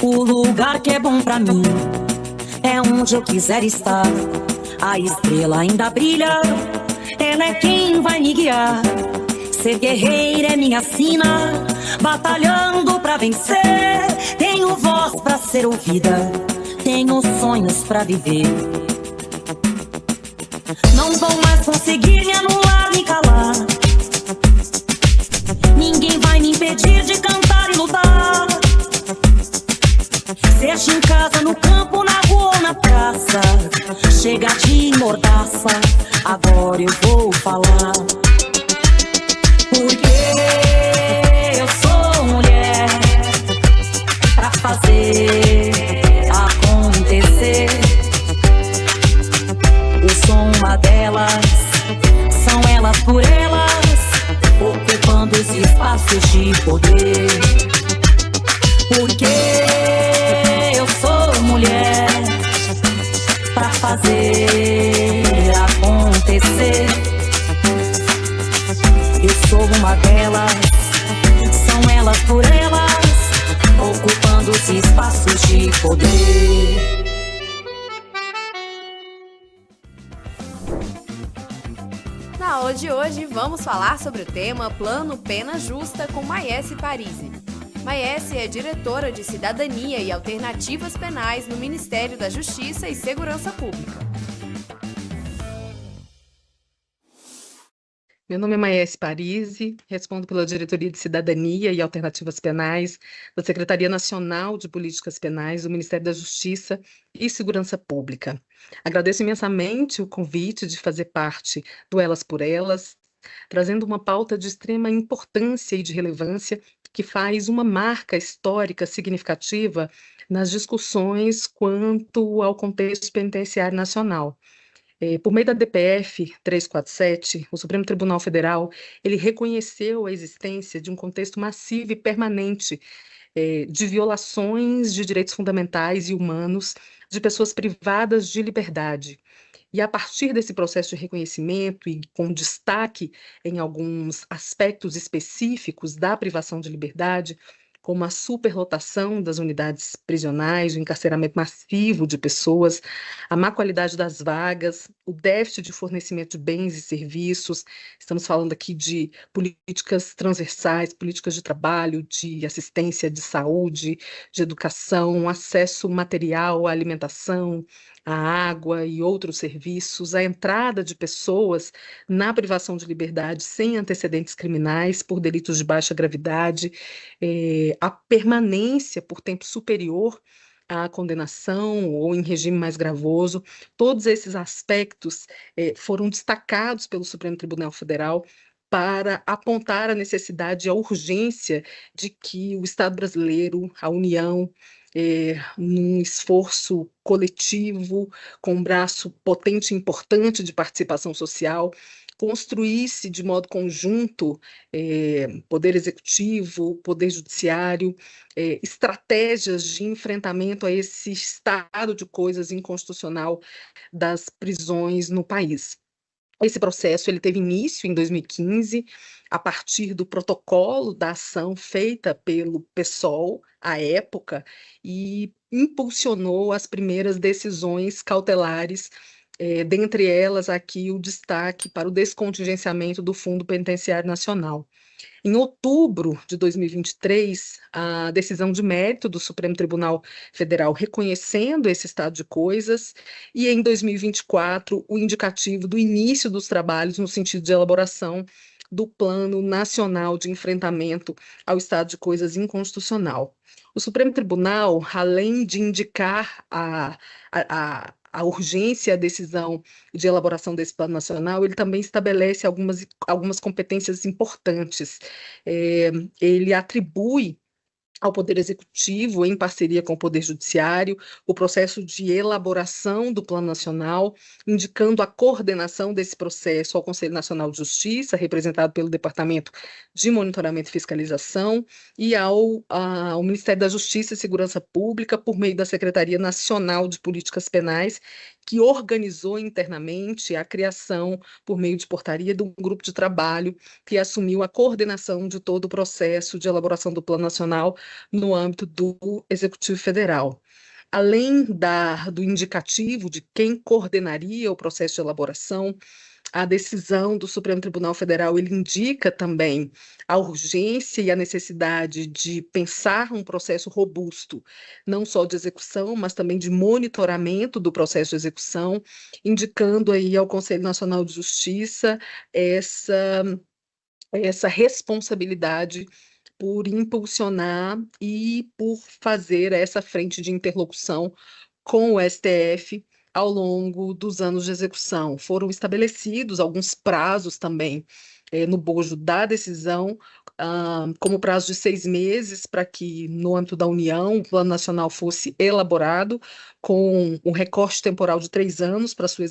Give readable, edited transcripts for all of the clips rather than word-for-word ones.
O lugar que é bom pra mim é onde eu quiser estar. A estrela ainda brilha, ela é quem vai me guiar. Ser guerreira é minha sina, batalhando pra vencer. Tenho voz pra ser ouvida, tenho sonhos pra viver. Não vão mais conseguir me anular, me calar. Ninguém vai me impedir de cantar e lutar. Seja em casa, no campo, na rua ou na praça, chega de mordaça, agora eu vou falar. Porque eu sou mulher pra fazer acontecer. Eu sou uma delas, são elas por elas, ocupando os espaços de poder. Porque eu sou mulher pra fazer acontecer. Eu sou uma delas, são elas por elas, ocupando os espaços de poder. Na aula de hoje, vamos falar sobre o tema Plano Pena Justa com Maiesse Parisi. Maiesse é diretora de Cidadania e Alternativas Penais no Ministério da Justiça e Segurança Pública. Meu nome é Maiesse Parisi, respondo pela Diretoria de Cidadania e Alternativas Penais da Secretaria Nacional de Políticas Penais do Ministério da Justiça e Segurança Pública. Agradeço imensamente o convite de fazer parte do Elas por Elas, trazendo uma pauta de extrema importância e de relevância que faz uma marca histórica significativa nas discussões quanto ao contexto penitenciário nacional. Por meio da DPF 347, o Supremo Tribunal Federal, ele reconheceu a existência de um contexto massivo e permanente de violações de direitos fundamentais e humanos de pessoas privadas de liberdade. E a partir desse processo de reconhecimento e com destaque em alguns aspectos específicos da privação de liberdade, como a superlotação das unidades prisionais, o encarceramento massivo de pessoas, a má qualidade das vagas, o déficit de fornecimento de bens e serviços. Estamos falando aqui de políticas transversais, políticas de trabalho, de assistência de saúde, de educação, acesso material à alimentação, à água e outros serviços, a entrada de pessoas na privação de liberdade sem antecedentes criminais por delitos de baixa gravidade, a permanência por tempo superior à condenação ou em regime mais gravoso. Todos esses aspectos foram destacados pelo Supremo Tribunal Federal para apontar a necessidade e a urgência de que o Estado brasileiro, a União, num esforço coletivo, com um braço potente e importante de participação social, construísse de modo conjunto poder executivo, poder judiciário, estratégias de enfrentamento a esse estado de coisas inconstitucional das prisões no país. Esse processo ele teve início em 2015, a partir do protocolo da ação feita pelo PSOL, à época, e impulsionou as primeiras decisões cautelares, dentre elas aqui o destaque para o descontingenciamento do Fundo Penitenciário Nacional. Em outubro de 2023, a decisão de mérito do Supremo Tribunal Federal reconhecendo esse estado de coisas, e em 2024, o indicativo do início dos trabalhos no sentido de elaboração do Plano Nacional de Enfrentamento ao Estado de Coisas Inconstitucional. O Supremo Tribunal, além de indicar a urgência e a decisão de elaboração desse plano nacional, ele também estabelece algumas competências importantes. Ele atribui ao Poder Executivo, em parceria com o Poder Judiciário, o processo de elaboração do Plano Nacional, indicando a coordenação desse processo ao Conselho Nacional de Justiça, representado pelo Departamento de Monitoramento e Fiscalização, e ao Ministério da Justiça e Segurança Pública, por meio da Secretaria Nacional de Políticas Penais, que organizou internamente a criação, por meio de portaria, de um grupo de trabalho que assumiu a coordenação de todo o processo de elaboração do Plano Nacional no âmbito do Executivo Federal. Além do indicativo de quem coordenaria o processo de elaboração, a decisão do Supremo Tribunal Federal ele indica também a urgência e a necessidade de pensar um processo robusto, não só de execução, mas também de monitoramento do processo de execução, indicando aí ao Conselho Nacional de Justiça essa responsabilidade por impulsionar e por fazer essa frente de interlocução com o STF ao longo dos anos de execução. Foram estabelecidos alguns prazos também no bojo da decisão, como prazo de 6 meses, para que, no âmbito da União, o Plano Nacional fosse elaborado, com um recorte temporal de 3 anos para sua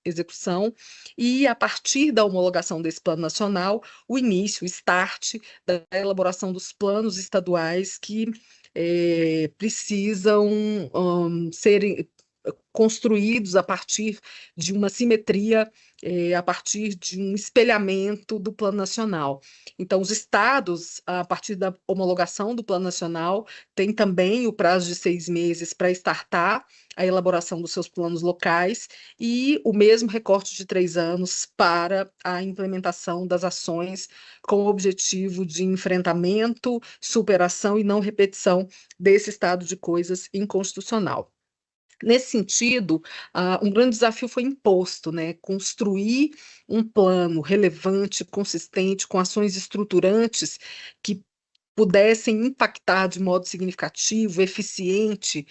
execução, e, a partir da homologação desse Plano Nacional, o início, o start da elaboração dos planos estaduais que precisam serem construídos a partir de uma simetria, a partir de um espelhamento do Plano Nacional. Então, os estados, a partir da homologação do Plano Nacional, têm também o prazo de 6 meses para startar a elaboração dos seus planos locais e o mesmo recorte de 3 anos para a implementação das ações com o objetivo de enfrentamento, superação e não repetição desse estado de coisas inconstitucional. Nesse sentido, um grande desafio foi imposto, né? Construir um plano relevante, consistente, com ações estruturantes que pudessem impactar de modo significativo, eficiente,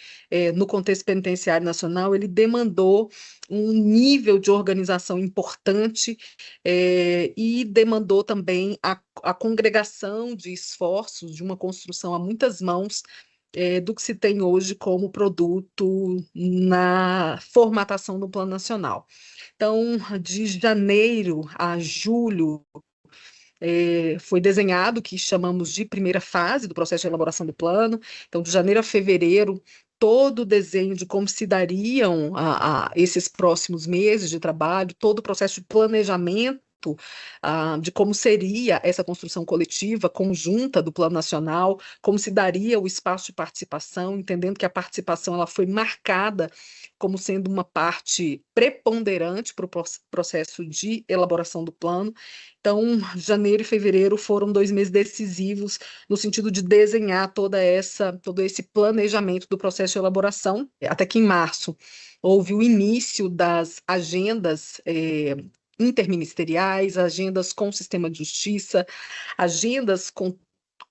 no contexto penitenciário nacional. Ele demandou um nível de organização importante e demandou também a congregação de esforços, de uma construção a muitas mãos, do que se tem hoje como produto na formatação do Plano Nacional. Então, de janeiro a julho, foi desenhado o que chamamos de primeira fase do processo de elaboração do plano. Então, de janeiro a fevereiro, todo o desenho de como se dariam esses próximos meses de trabalho, todo o processo de planejamento de como seria essa construção coletiva, conjunta do Plano Nacional, como se daria o espaço de participação, entendendo que a participação ela foi marcada como sendo uma parte preponderante para o processo de elaboração do plano. Então, janeiro e fevereiro foram 2 meses decisivos no sentido de desenhar todo esse planejamento do processo de elaboração, até que em março houve o início das agendas interministeriais, agendas com o sistema de justiça, agendas com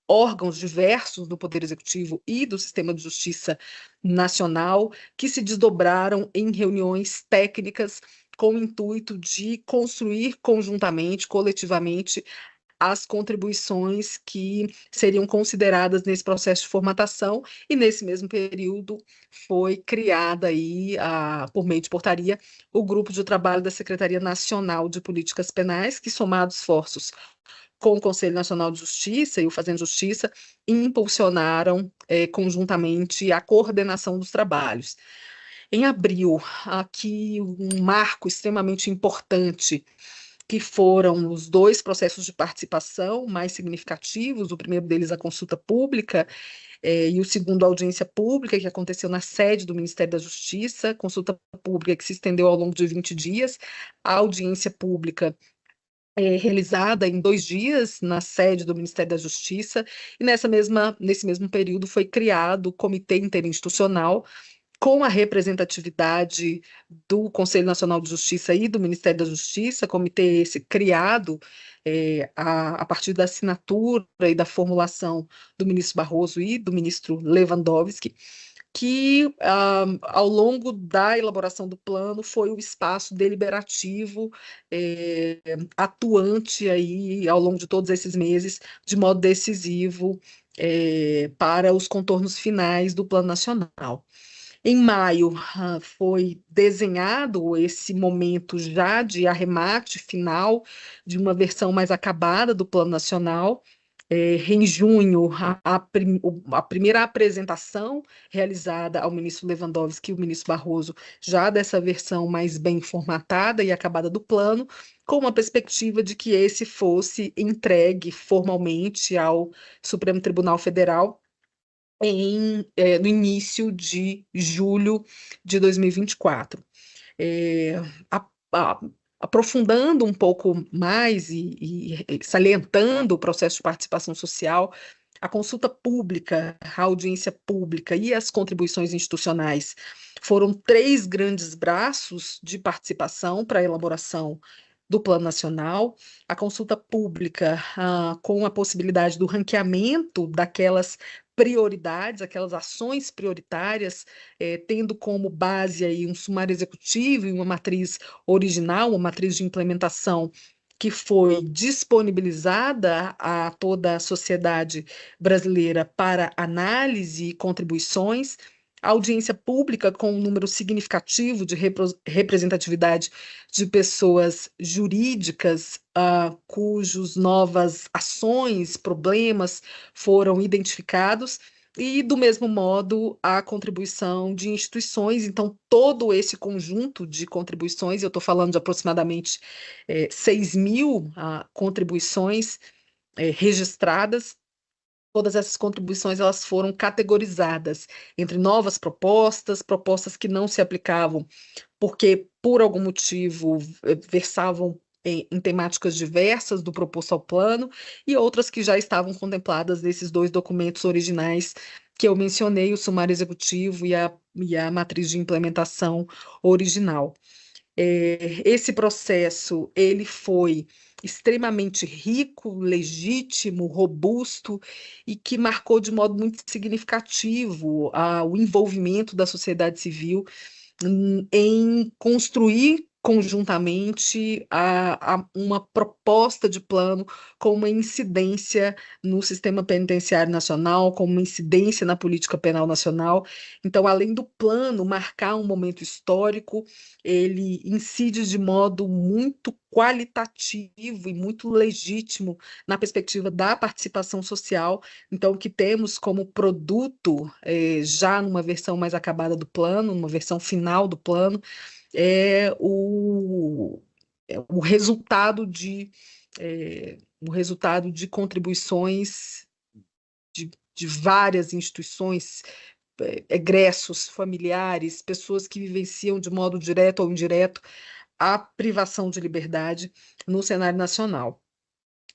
órgãos diversos do Poder Executivo e do Sistema de Justiça Nacional, que se desdobraram em reuniões técnicas com o intuito de construir conjuntamente, coletivamente, as contribuições que seriam consideradas nesse processo de formatação, e nesse mesmo período foi criada aí, por meio de portaria, o grupo de trabalho da Secretaria Nacional de Políticas Penais, que, somados esforços com o Conselho Nacional de Justiça e o Fazendo Justiça, impulsionaram conjuntamente a coordenação dos trabalhos. Em abril, aqui um marco extremamente importante, que foram os 2 processos de participação mais significativos, o primeiro deles a consulta pública, e o segundo a audiência pública, que aconteceu na sede do Ministério da Justiça, consulta pública que se estendeu ao longo de 20 dias, a audiência pública realizada em 2 dias na sede do Ministério da Justiça, e nesse mesmo período foi criado o Comitê Interinstitucional, com a representatividade do Conselho Nacional de Justiça e do Ministério da Justiça, comitê esse criado a partir da assinatura e da formulação do ministro Barroso e do ministro Lewandowski, que, ao longo da elaboração do plano, foi o espaço deliberativo atuante aí, ao longo de todos esses meses, de modo decisivo para os contornos finais do Plano Nacional. Em maio, foi desenhado esse momento já de arremate final de uma versão mais acabada do Plano Nacional, Em junho, a primeira apresentação realizada ao ministro Lewandowski e o ministro Barroso, já dessa versão mais bem formatada e acabada do plano, com uma perspectiva de que esse fosse entregue formalmente ao Supremo Tribunal Federal no início de julho de 2024. É, a- a- Aprofundando um pouco mais e salientando o processo de participação social, a consulta pública, a audiência pública e as contribuições institucionais foram três grandes braços de participação para a elaboração do Plano Nacional. A consulta pública, com a possibilidade do ranqueamento daquelas prioridades, aquelas ações prioritárias, tendo como base aí um sumário executivo e uma matriz original, uma matriz de implementação que foi disponibilizada a toda a sociedade brasileira para análise e contribuições. A audiência pública com um número significativo de representatividade de pessoas jurídicas, cujos novas ações, problemas foram identificados, e, do mesmo modo, a contribuição de instituições. Então, todo esse conjunto de contribuições, eu estou falando de aproximadamente 6.000 contribuições registradas. Todas essas contribuições elas foram categorizadas entre novas propostas, propostas que não se aplicavam porque, por algum motivo, versavam em temáticas diversas do proposto ao plano, e outras que já estavam contempladas nesses dois documentos originais que eu mencionei, o sumário executivo e a matriz de implementação original. Esse processo ele foi extremamente rico, legítimo, robusto e que marcou de modo muito significativo o envolvimento da sociedade civil em construir conjuntamente uma proposta de plano com uma incidência no sistema penitenciário nacional, com uma incidência na política penal nacional. Então, além do plano marcar um momento histórico, ele incide de modo muito qualitativo e muito legítimo na perspectiva da participação social. Então, o que temos como produto, já numa versão mais acabada do plano, uma versão final do plano, é o resultado o resultado de contribuições de várias instituições, egressos, familiares, pessoas que vivenciam de modo direto ou indireto a privação de liberdade no cenário nacional.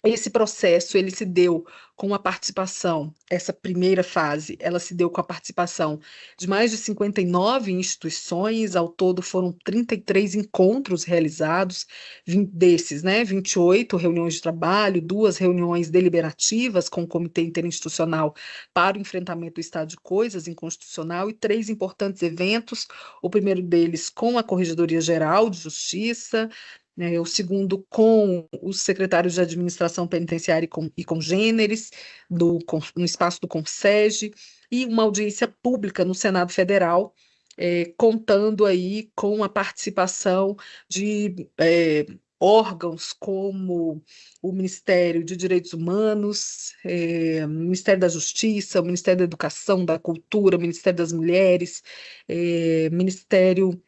Esse processo ele se deu com a participação, essa primeira fase, ela se deu com a participação de mais de 59 instituições. Ao todo foram 33 encontros realizados, desses, 28 reuniões de trabalho, 2 reuniões deliberativas com o Comitê Interinstitucional para o Enfrentamento do Estado de Coisas Inconstitucional e 3 importantes eventos, o primeiro deles com a Corregedoria Geral de Justiça, o segundo com os secretários de administração penitenciária e congêneres, no espaço do Consege, e uma audiência pública no Senado Federal, contando aí com a participação de órgãos como o Ministério de Direitos Humanos, o Ministério da Justiça, o Ministério da Educação, da Cultura, o Ministério das Mulheres, Ministério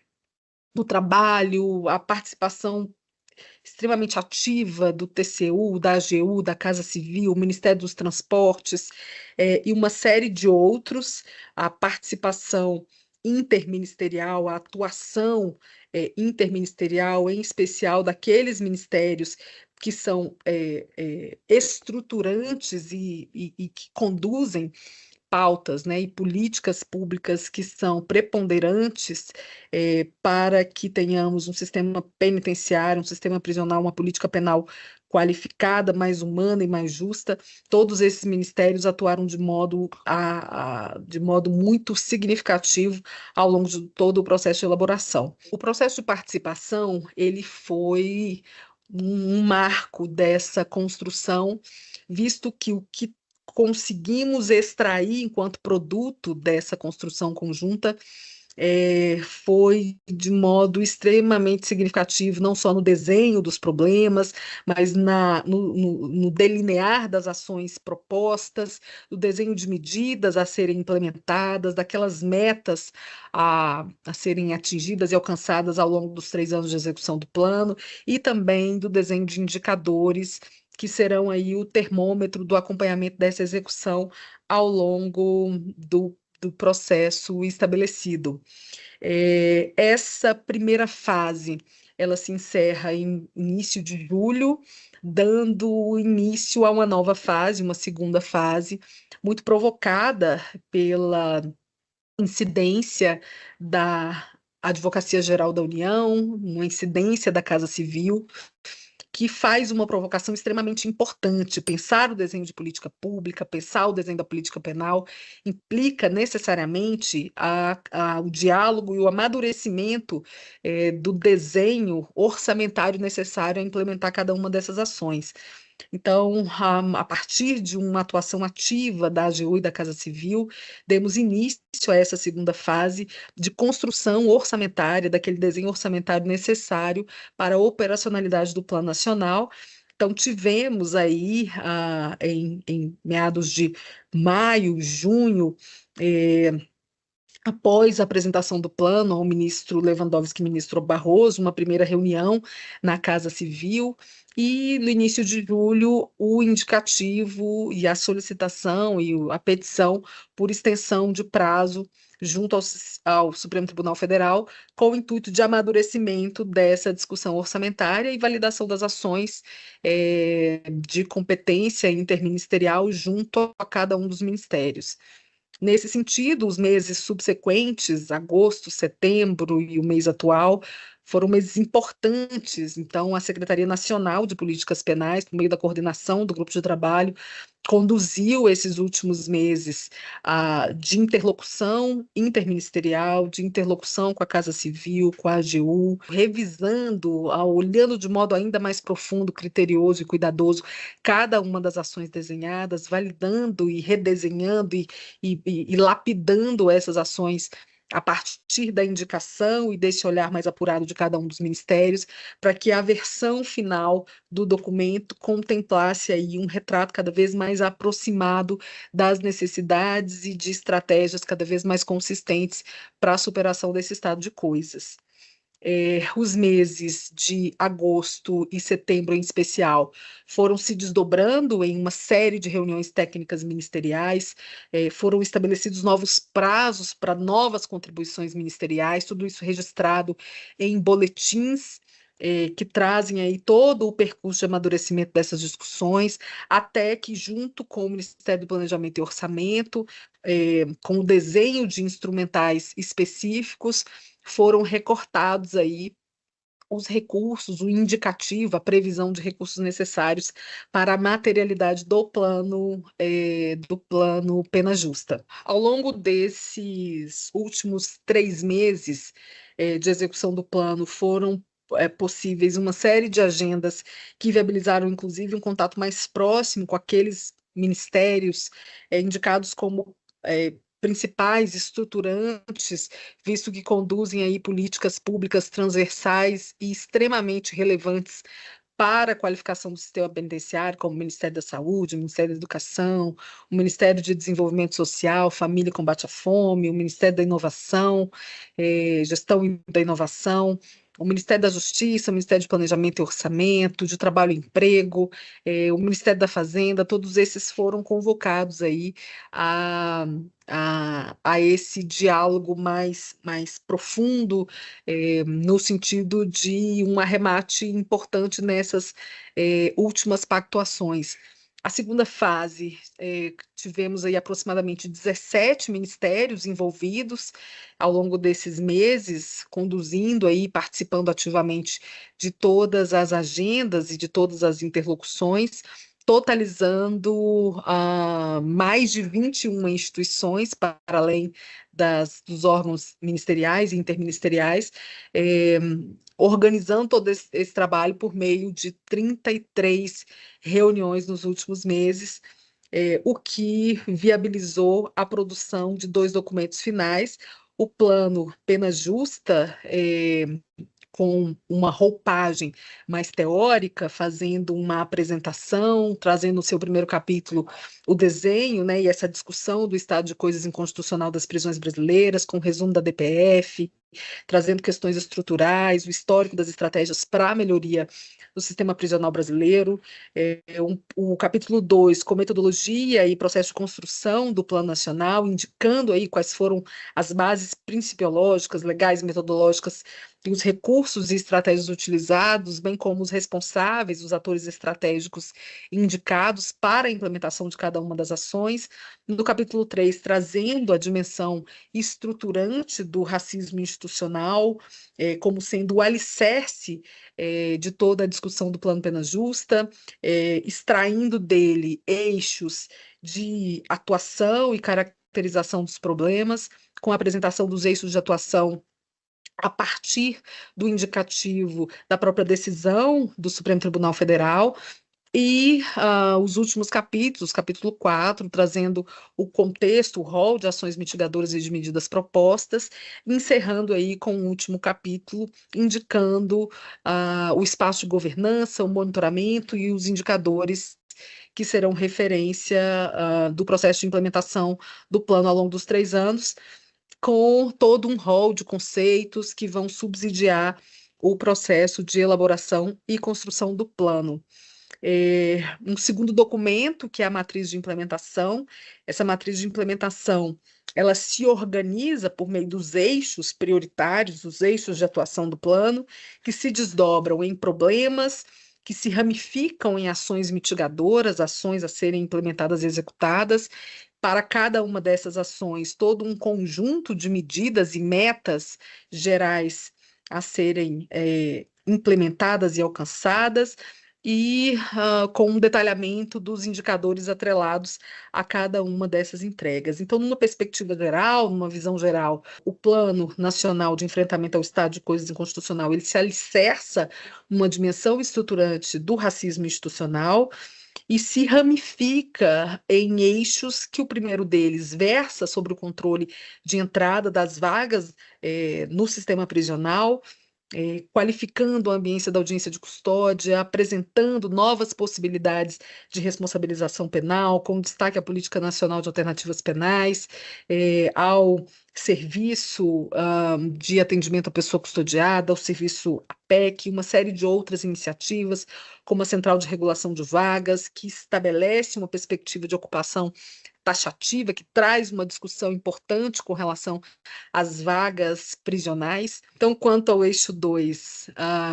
do Trabalho, a participação extremamente ativa do TCU, da AGU, da Casa Civil, o Ministério dos Transportes, e uma série de outros, a participação interministerial, a atuação interministerial, em especial daqueles ministérios que são estruturantes e que conduzem pautas, e políticas públicas que são preponderantes para que tenhamos um sistema penitenciário, um sistema prisional, uma política penal qualificada, mais humana e mais justa. Todos esses ministérios atuaram de modo muito significativo ao longo de todo o processo de elaboração. O processo de participação, ele foi um marco dessa construção, visto que o que conseguimos extrair enquanto produto dessa construção conjunta foi de modo extremamente significativo, não só no desenho dos problemas, mas no delinear das ações propostas, no desenho de medidas a serem implementadas, daquelas metas a serem atingidas e alcançadas ao longo dos 3 anos de execução do plano, e também do desenho de indicadores que serão aí o termômetro do acompanhamento dessa execução ao longo do processo estabelecido. Essa primeira fase, ela se encerra em início de julho, dando início a uma nova fase, uma segunda fase, muito provocada pela incidência da Advocacia Geral da União, uma incidência da Casa Civil, que faz uma provocação extremamente importante. Pensar o desenho de política pública, pensar o desenho da política penal, implica necessariamente o diálogo e o amadurecimento do desenho orçamentário necessário a implementar cada uma dessas ações. Então, a partir de uma atuação ativa da AGU e da Casa Civil, demos início a essa segunda fase de construção orçamentária, daquele desenho orçamentário necessário para a operacionalidade do Plano Nacional. Então, tivemos aí, em meados de maio, junho, após a apresentação do plano ao ministro Lewandowski e ministro Barroso, uma primeira reunião na Casa Civil, e no início de julho o indicativo e a solicitação e a petição por extensão de prazo junto ao Supremo Tribunal Federal, com o intuito de amadurecimento dessa discussão orçamentária e validação das ações de competência interministerial junto a cada um dos ministérios. Nesse sentido, os meses subsequentes, agosto, setembro e o mês atual, foram meses importantes. Então, a Secretaria Nacional de Políticas Penais, por meio da coordenação do grupo de trabalho, conduziu esses últimos meses de interlocução interministerial, de interlocução com a Casa Civil, com a AGU, revisando, olhando de modo ainda mais profundo, criterioso e cuidadoso cada uma das ações desenhadas, validando e redesenhando e lapidando essas ações a partir da indicação e desse olhar mais apurado de cada um dos ministérios, para que a versão final do documento contemplasse aí um retrato cada vez mais aproximado das necessidades e de estratégias cada vez mais consistentes para a superação desse estado de coisas. Os meses de agosto e setembro, em especial, foram se desdobrando em uma série de reuniões técnicas ministeriais, foram estabelecidos novos prazos para novas contribuições ministeriais, tudo isso registrado em boletins que trazem aí todo o percurso de amadurecimento dessas discussões, até que, junto com o Ministério do Planejamento e Orçamento, com o desenho de instrumentais específicos, foram recortados aí os recursos, o indicativo, a previsão de recursos necessários para a materialidade do plano Pena Justa. Ao longo desses últimos 3 meses de execução do plano, foram possíveis uma série de agendas que viabilizaram, inclusive, um contato mais próximo com aqueles ministérios indicados como principais estruturantes, visto que conduzem aí políticas públicas transversais e extremamente relevantes para a qualificação do sistema penitenciário, como o Ministério da Saúde, o Ministério da Educação, o Ministério de Desenvolvimento Social, Família e Combate à Fome, o Ministério da Inovação, Gestão da Inovação, o Ministério da Justiça, o Ministério de Planejamento e Orçamento, de Trabalho e Emprego, o Ministério da Fazenda, todos esses foram convocados aí a esse diálogo mais profundo, no sentido de um arremate importante nessas últimas pactuações. A segunda fase, tivemos aí aproximadamente 17 ministérios envolvidos ao longo desses meses, conduzindo aí, participando ativamente de todas as agendas e de todas as interlocuções, totalizando mais de 21 instituições, para além dos órgãos ministeriais e interministeriais, organizando todo esse trabalho por meio de 33 reuniões nos últimos meses, o que viabilizou a produção de 2 documentos finais, o plano Pena Justa, com uma roupagem mais teórica, fazendo uma apresentação, trazendo no seu primeiro capítulo o desenho, né, e essa discussão do estado de coisas inconstitucional das prisões brasileiras, com resumo da DPF, trazendo questões estruturais, o histórico das estratégias para a melhoria do sistema prisional brasileiro. O capítulo 2, com metodologia e processo de construção do Plano Nacional, indicando aí quais foram as bases principiológicas, legais, metodológicas e os recursos e estratégias utilizados, bem como os responsáveis, os atores estratégicos indicados para a implementação de cada uma das ações. No capítulo 3, trazendo a dimensão estruturante do racismo institucional, como sendo o alicerce de toda a discussão do Plano Pena Justa, extraindo dele eixos de atuação e caracterização dos problemas, com a apresentação dos eixos de atuação a partir do indicativo da própria decisão do Supremo Tribunal Federal, e os últimos capítulos, capítulo 4, trazendo o contexto, o rol de ações mitigadoras e de medidas propostas, encerrando aí com o último capítulo, indicando o espaço de governança, o monitoramento e os indicadores que serão referência do processo de implementação do plano ao longo dos 3 anos, com todo um rol de conceitos que vão subsidiar o processo de elaboração e construção do plano. Um segundo documento, que é a matriz de implementação. Essa matriz de implementação, ela se organiza por meio dos eixos prioritários, os eixos de atuação do plano, que se desdobram em problemas, que se ramificam em ações mitigadoras, ações a serem implementadas e executadas. Para cada uma dessas ações, todo um conjunto de medidas e metas gerais a serem implementadas e alcançadas, e com um detalhamento dos indicadores atrelados a cada uma dessas entregas. Então, numa perspectiva geral, numa visão geral, o Plano Nacional de Enfrentamento ao Estado de Coisas Inconstitucional, ele se alicerça numa dimensão estruturante do racismo institucional e se ramifica em eixos que o primeiro deles versa sobre o controle de entrada das vagas no sistema prisional, qualificando a ambiência da audiência de custódia, apresentando novas possibilidades de responsabilização penal, com destaque à Política Nacional de Alternativas Penais, ao serviço de atendimento à pessoa custodiada, ao serviço APEC, uma série de outras iniciativas, como a Central de Regulação de Vagas, que estabelece uma perspectiva de ocupação taxativa, que traz uma discussão importante com relação às vagas prisionais. Então, quanto ao eixo 2,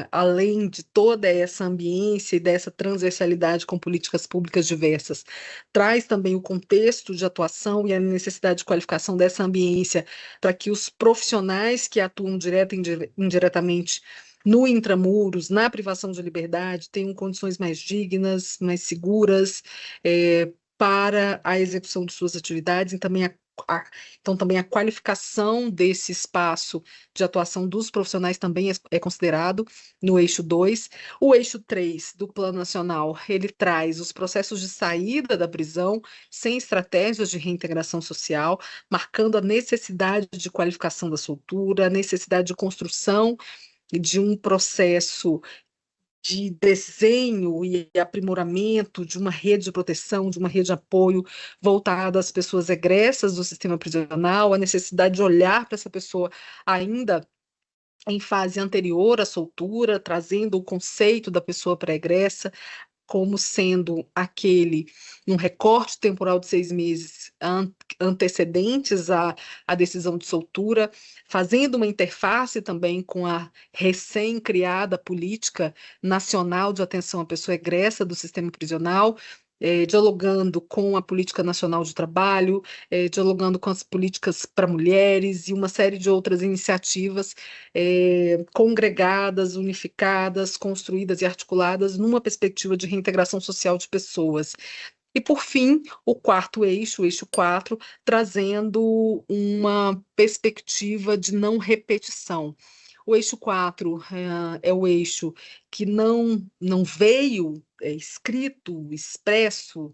além de toda essa ambiência e dessa transversalidade com políticas públicas diversas, traz também o contexto de atuação e a necessidade de qualificação dessa ambiência para que os profissionais que atuam direta e indiretamente no intramuros, na privação de liberdade, tenham condições mais dignas, mais seguras, para a execução de suas atividades, e também então também a qualificação desse espaço de atuação dos profissionais também é considerado no eixo 2. O eixo 3 do Plano Nacional, ele traz os processos de saída da prisão sem estratégias de reintegração social, marcando a necessidade de qualificação da soltura, a necessidade de construção de um processo de desenho e aprimoramento de uma rede de proteção, de uma rede de apoio voltada às pessoas egressas do sistema prisional, a necessidade de olhar para essa pessoa ainda em fase anterior à soltura, trazendo o conceito da pessoa pré-egressa como sendo aquele, num recorte temporal de 6 meses antecedentes à decisão de soltura, fazendo uma interface também com a recém-criada Política Nacional de Atenção à Pessoa Egressa do Sistema Prisional, dialogando com a Política Nacional de Trabalho, dialogando com as políticas para mulheres e uma série de outras iniciativas congregadas, unificadas, construídas e articuladas numa perspectiva de reintegração social de pessoas. E, por fim, o quarto eixo, o eixo 4, trazendo uma perspectiva de não repetição. O eixo 4 é o eixo que não veio escrito, expresso,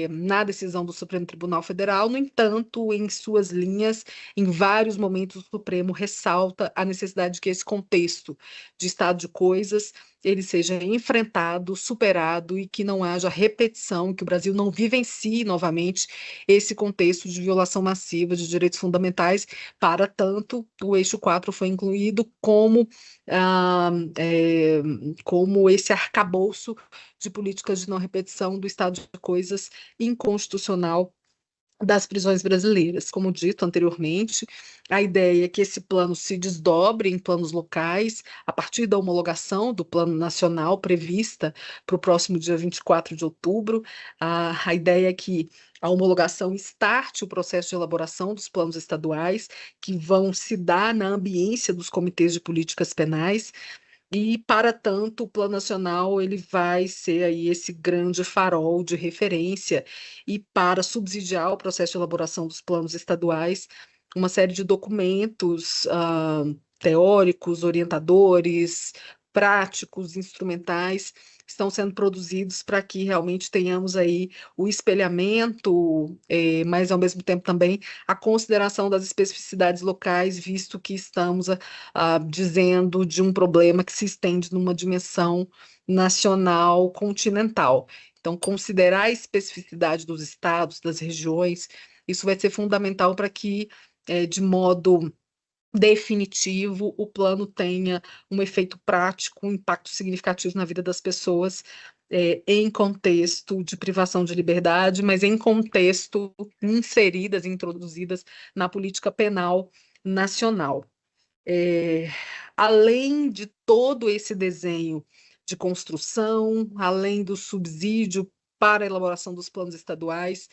na decisão do Supremo Tribunal Federal. No entanto, em suas linhas, em vários momentos, o Supremo ressalta a necessidade de que esse contexto de estado de coisas ele seja enfrentado, superado e que não haja repetição, que o Brasil não vivencie novamente esse contexto de violação massiva de direitos fundamentais. Para tanto, o eixo 4 foi incluído ah, é, como esse arcabouço de políticas de não repetição do estado de coisas inconstitucional das prisões brasileiras. Como dito anteriormente, a ideia é que esse plano se desdobre em planos locais, a partir da homologação do Plano Nacional prevista para o próximo dia 24 de outubro. A ideia é que a homologação starte o processo de elaboração dos planos estaduais, que vão se dar na ambiência dos comitês de políticas penais. E, para tanto, o Plano Nacional ele vai ser aí esse grande farol de referência e para subsidiar o processo de elaboração dos planos estaduais, uma série de documentos teóricos, orientadores, práticos, instrumentais, estão sendo produzidos para que realmente tenhamos aí o espelhamento, mas ao mesmo tempo também a consideração das especificidades locais, visto que estamos dizendo de um problema que se estende numa dimensão nacional, continental. Então, considerar a especificidade dos estados, das regiões, isso vai ser fundamental para que, de modo definitivo, o plano tenha um efeito prático, um impacto significativo na vida das pessoas, em contexto de privação de liberdade, mas em contexto inseridas, introduzidas na política penal nacional. Além de todo esse desenho de construção, além do subsídio para a elaboração dos planos estaduais,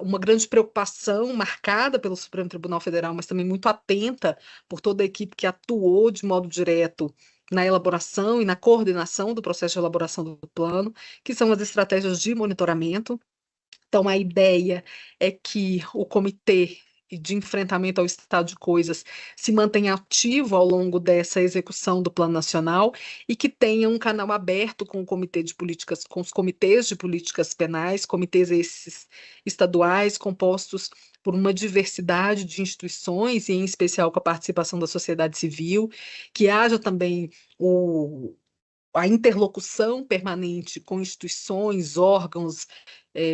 uma grande preocupação marcada pelo Supremo Tribunal Federal, mas também muito atenta por toda a equipe que atuou de modo direto na elaboração e na coordenação do processo de elaboração do plano, que são as estratégias de monitoramento. Então, a ideia é que o comitê de enfrentamento ao estado de coisas se mantenha ativo ao longo dessa execução do Plano Nacional e que tenha um canal aberto com o comitê de políticas, com os comitês de políticas penais, comitês esses estaduais compostos por uma diversidade de instituições, e em especial com a participação da sociedade civil, que haja também a interlocução permanente com instituições, órgãos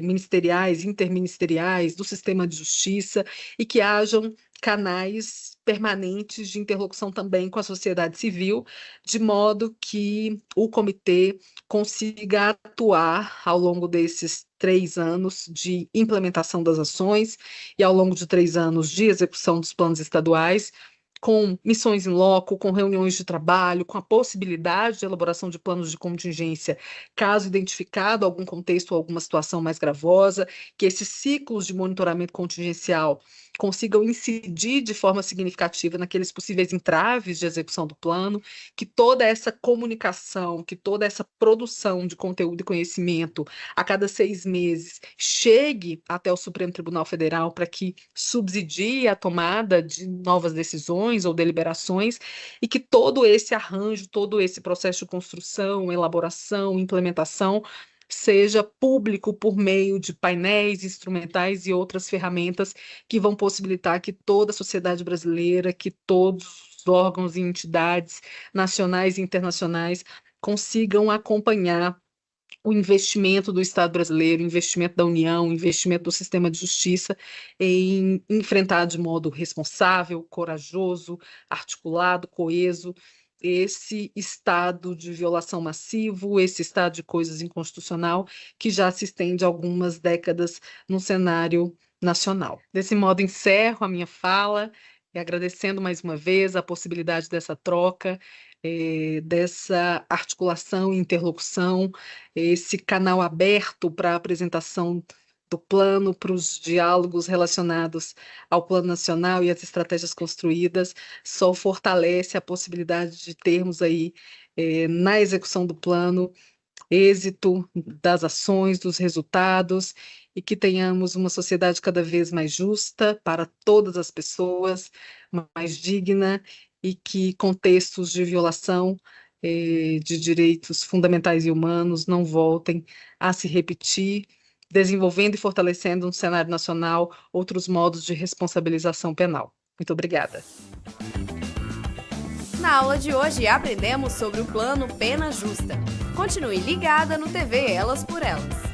ministeriais, interministeriais, do sistema de justiça, e que hajam canais permanentes de interlocução também com a sociedade civil, de modo que o comitê consiga atuar ao longo desses 3 anos de implementação das ações e ao longo de 3 anos de execução dos planos estaduais, com missões em loco, com reuniões de trabalho, com a possibilidade de elaboração de planos de contingência, caso identificado algum contexto ou alguma situação mais gravosa, que esses ciclos de monitoramento contingencial consigam incidir de forma significativa naqueles possíveis entraves de execução do plano, que toda essa comunicação, que toda essa produção de conteúdo e conhecimento a cada 6 meses chegue até o Supremo Tribunal Federal para que subsidie a tomada de novas decisões ou deliberações, e que todo esse arranjo, todo esse processo de construção, elaboração, implementação seja público por meio de painéis, instrumentais e outras ferramentas que vão possibilitar que toda a sociedade brasileira, que todos os órgãos e entidades nacionais e internacionais consigam acompanhar o investimento do Estado brasileiro, o investimento da União, o investimento do sistema de justiça em enfrentar de modo responsável, corajoso, articulado, coeso, esse estado de violação massivo, esse estado de coisas inconstitucional que já se estende há algumas décadas no cenário nacional. Desse modo, encerro a minha fala, agradecendo mais uma vez a possibilidade dessa troca, dessa articulação e interlocução, esse canal aberto para a apresentação do plano, para os diálogos relacionados ao Plano Nacional e às estratégias construídas, só fortalece a possibilidade de termos aí, na execução do plano, êxito das ações, dos resultados, e que tenhamos uma sociedade cada vez mais justa para todas as pessoas, mais digna, e que contextos de violação de direitos fundamentais e humanos não voltem a se repetir, desenvolvendo e fortalecendo no cenário nacional outros modos de responsabilização penal. Muito obrigada. Na aula de hoje aprendemos sobre o Plano Pena Justa. Continue ligada no TV Elas por Elas.